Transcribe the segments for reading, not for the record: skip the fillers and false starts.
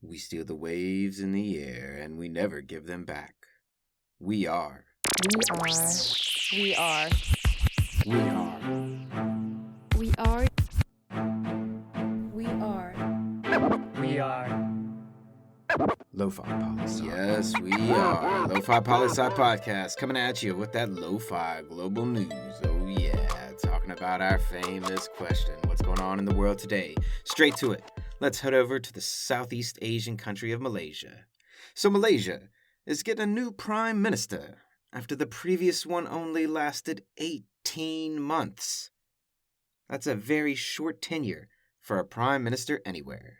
We steal the waves in the air, and we never give them back. We are. We are. We are. We are. We are. We are. Lofi Poli Sci. Yes, we are. Lofi Poli Sci podcast coming at you with that lo-fi global news. Oh yeah, talking about our famous question, what's going on in the world today? Straight to it. Let's head over to the Southeast Asian country of Malaysia. So Malaysia is getting a new prime minister after the previous one only lasted 18 months. That's a very short tenure for a prime minister anywhere.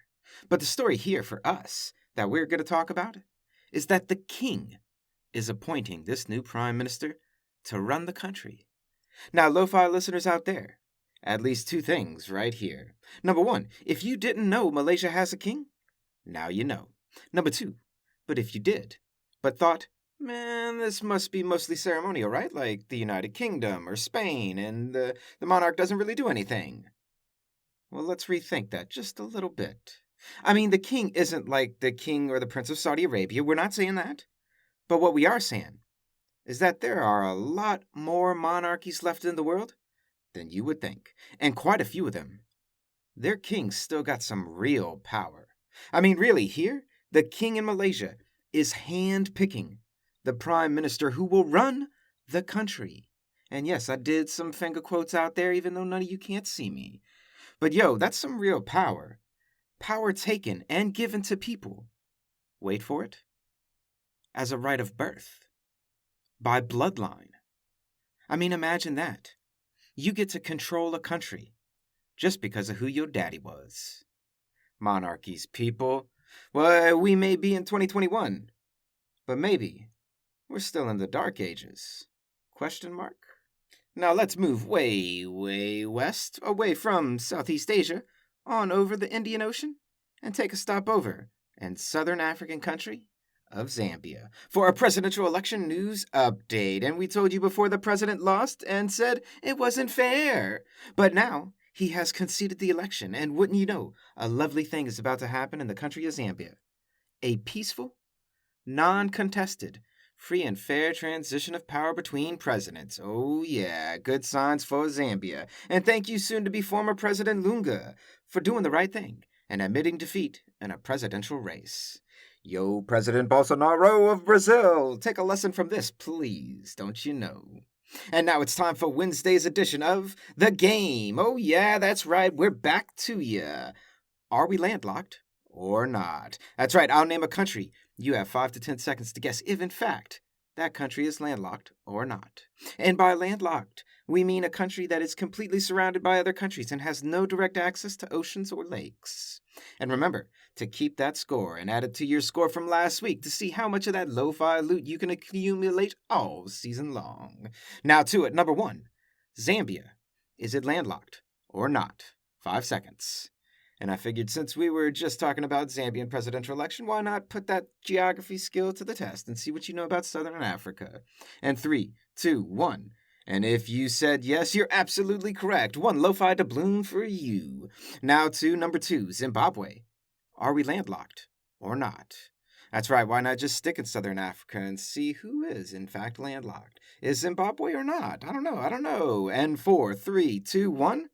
But the story here for us that we're going to talk about is that the king is appointing this new prime minister to run the country. Now, lo-fi listeners out there, at least two things right here. Number one, if you didn't know Malaysia has a king, now you know. Number two, but if you did, but thought, man, this must be mostly ceremonial, right? Like the United Kingdom or Spain, and the monarch doesn't really do anything. Well, let's rethink that just a little bit. I mean, the king isn't like the king or the prince of Saudi Arabia. We're not saying that. But what we are saying is that there are a lot more monarchies left in the world than you would think. And quite a few of them. Their kings still got some real power. I mean, really, here, the king in Malaysia is hand-picking the prime minister who will run the country. And yes, I did some finger quotes out there, even though none of you can't see me. But yo, that's some real power. Power taken and given to people. Wait for it. As a right of birth. By bloodline. I mean, imagine that. You get to control a country just because of who your daddy was. Monarchies, people. Well, we may be in 2021, but maybe we're still in the dark ages. Question mark? Now let's move way, way west, away from Southeast Asia, on over the Indian Ocean, and take a stop over in southern African country of Zambia for a presidential election news update. And we told you before the president lost and said it wasn't fair. But now he has conceded the election, and wouldn't you know, a lovely thing is about to happen in the country of Zambia. A peaceful, non-contested, free and fair transition of power between presidents. Oh yeah, good signs for Zambia. And thank you soon-to-be former President Lunga for doing the right thing and admitting defeat in a presidential race. Yo, President Bolsonaro of Brazil, take a lesson from this, please, don't you know? And now it's time for Wednesday's edition of The Game. Oh yeah, that's right, we're back to ya. Are we landlocked or not? That's right, I'll name a country. You have 5 to 10 seconds to guess if, in fact, that country is landlocked or not. And by landlocked, we mean a country that is completely surrounded by other countries and has no direct access to oceans or lakes. And remember to keep that score and add it to your score from last week to see how much of that lo-fi loot you can accumulate all season long. Now to it. Number 1, Zambia. Is it landlocked or not? 5 seconds. And I figured since we were just talking about Zambian presidential election, why not put that geography skill to the test and see what you know about Southern Africa? And 3, 2, 1. And if you said yes, you're absolutely correct. 1 lo-fi doubloon for you. Now to number 2, Zimbabwe. Are we landlocked or not? That's right, why not just stick in Southern Africa and see who is, in fact, landlocked? Is Zimbabwe or not? I don't know. And 4, 3, 2, 1.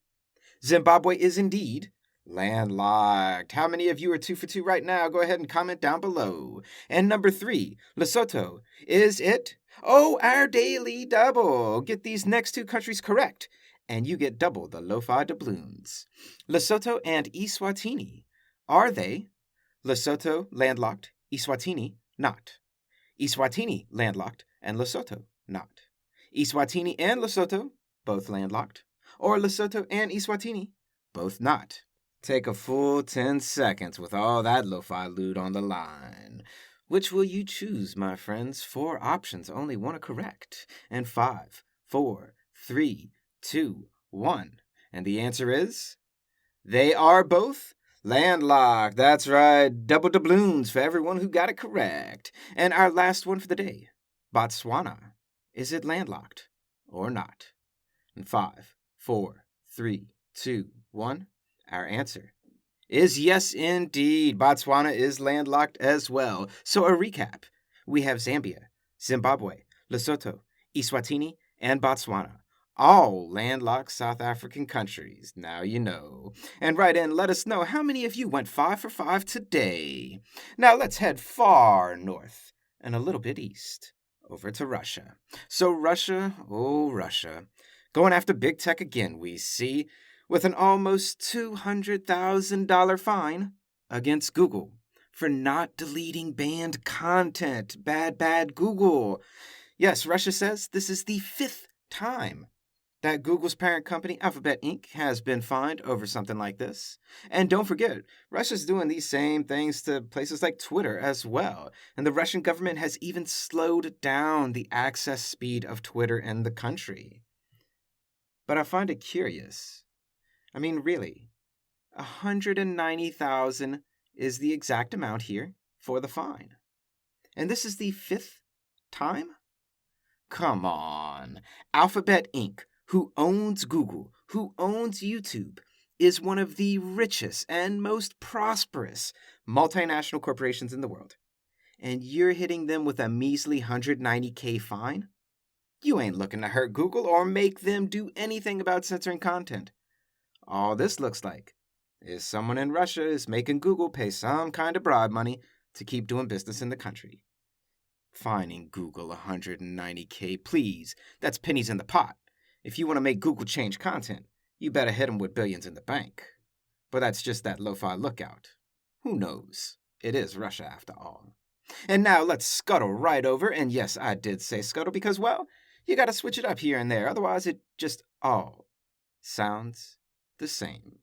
Zimbabwe is indeed landlocked. How many of you are 2 for 2 right now? Go ahead and comment down below. And number 3, Lesotho. Is it? Oh, our daily double. Get these next 2 countries correct, and you get double the lo-fi doubloons. Lesotho and Eswatini. Are they? Lesotho landlocked, Eswatini not. Eswatini landlocked, and Lesotho not. Eswatini and Lesotho both landlocked, or Lesotho and Eswatini both not. Take a full 10 seconds with all that lo-fi loot on the line. Which will you choose, my friends? 4 options, only 1 are correct. And 5, 4, 3, 2, 1. And the answer is? They are both landlocked. That's right, double doubloons for everyone who got it correct. And our last one for the day, Botswana. Is it landlocked or not? And 5, 4, 3, 2, 1. Our answer is yes, indeed. Botswana is landlocked as well. So a recap. We have Zambia, Zimbabwe, Lesotho, Eswatini, and Botswana. All landlocked South African countries. Now you know. And write in, let us know how many of you went 5 for 5 today. Now let's head far north and a little bit east, over to Russia. So Russia, oh Russia, going after big tech again, we see, with an almost $200,000 fine against Google for not deleting banned content. Bad Google. Yes, Russia says this is the 5th time that Google's parent company, Alphabet Inc., has been fined over something like this. And don't forget, Russia's doing these same things to places like Twitter as well. And the Russian government has even slowed down the access speed of Twitter in the country. But I find it curious. I mean, really, $190,000 is the exact amount here for the fine. And this is the 5th time? Come on. Alphabet Inc., who owns Google, who owns YouTube, is one of the richest and most prosperous multinational corporations in the world. And you're hitting them with a measly $190K fine? You ain't looking to hurt Google or make them do anything about censoring content. All this looks like is someone in Russia is making Google pay some kind of bribe money to keep doing business in the country. Fining Google $190K, please. That's pennies in the pot. If you want to make Google change content, you better hit them with billions in the bank. But that's just that lo-fi lookout. Who knows? It is Russia after all. And now let's scuttle right over, and yes, I did say scuttle because, well, you gotta switch it up here and there, otherwise it just all sounds the same.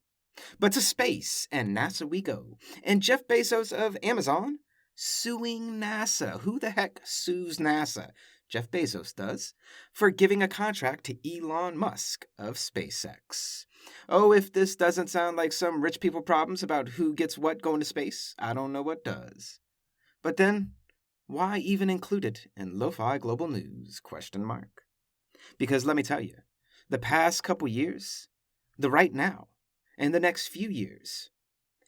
But to space and NASA we go. And Jeff Bezos of Amazon suing NASA. Who the heck sues NASA? Jeff Bezos does, for giving a contract to Elon Musk of SpaceX. Oh, if this doesn't sound like some rich people problems about who gets what going to space, I don't know what does. But then, why even include it in Lo-Fi Global News? ? Because let me tell you, the past couple years, the right now, and the next few years,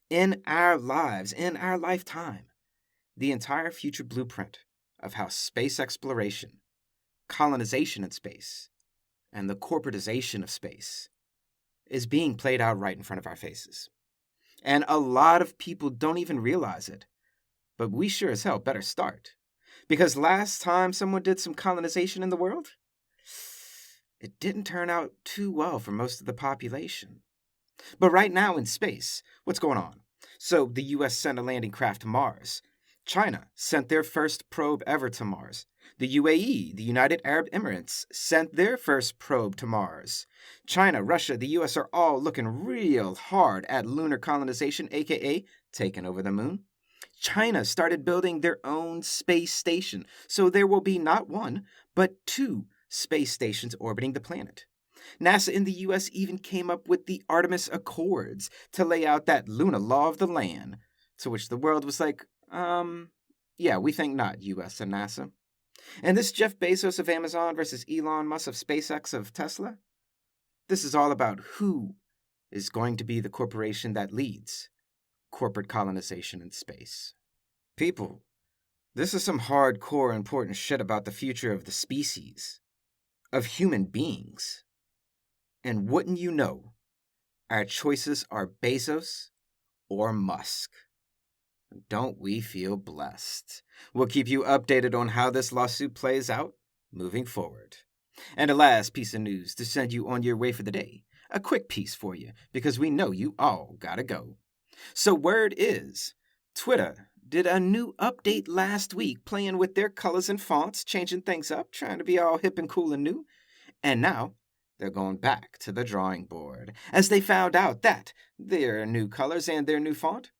in our lives, in our lifetime, the entire future blueprint of how space exploration, colonization in space, and the corporatization of space is being played out right in front of our faces. And a lot of people don't even realize it, but we sure as hell better start. Because last time someone did some colonization in the world, it didn't turn out too well for most of the population. But right now in space, what's going on? So the US sent a landing craft to Mars. China sent their first probe ever to Mars. The UAE, the United Arab Emirates, sent their first probe to Mars. China, Russia, the US are all looking real hard at lunar colonization, aka taking over the moon. China started building their own space station, so there will be not one, but 2 space stations orbiting the planet. NASA in the US even came up with the Artemis Accords to lay out that lunar law of the land, to which the world was like, yeah, we think not, US and NASA. And this Jeff Bezos of Amazon versus Elon Musk of SpaceX of Tesla, this is all about who is going to be the corporation that leads corporate colonization in space. People, this is some hardcore important shit about the future of the species, of human beings. And wouldn't you know, our choices are Bezos or Musk. Don't we feel blessed? We'll keep you updated on how this lawsuit plays out moving forward. And a last piece of news to send you on your way for the day. A quick piece for you, because we know you all gotta go. So word is, Twitter did a new update last week, playing with their colors and fonts, changing things up, trying to be all hip and cool and new. And now, they're going back to the drawing board, as they found out that their new colors and their new font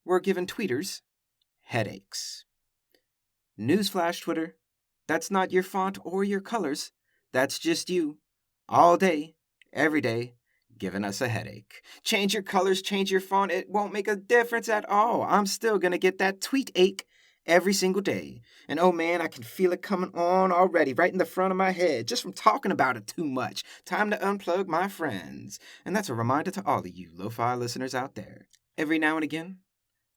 were giving tweeters headaches. Newsflash, Twitter, that's not your font or your colors. That's just you, all day, every day, giving us a headache. Change your colors, change your font, it won't make a difference at all. I'm still gonna get that tweet ache every single day. And oh man, I can feel it coming on already, right in the front of my head, just from talking about it too much. Time to unplug, my friends. And that's a reminder to all of you lo-fi listeners out there. Every now and again,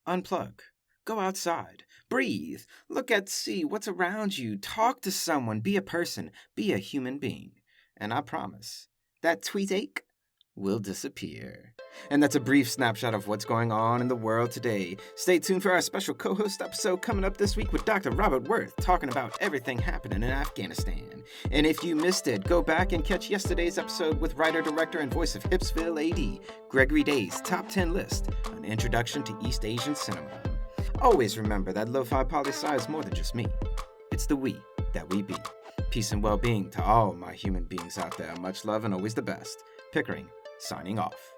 unplug. Go outside. Breathe. Look at, see what's around you. Talk to someone. Be a person. Be a human being. And I promise, that tweet ache will disappear. And that's a brief snapshot of what's going on in the world today. Stay tuned for our special co-host episode coming up this week with Dr. Robert Worth talking about everything happening in Afghanistan. And if you missed it, go back and catch yesterday's episode with writer, director, and voice of Hipsville AD, Gregory Day's Top 10 List, an introduction to East Asian cinema. Always remember that Lofi Poli Sci is more than just me. It's the we that we be. Peace and well-being to all my human beings out there. Much love and always the best. Pickering, signing off.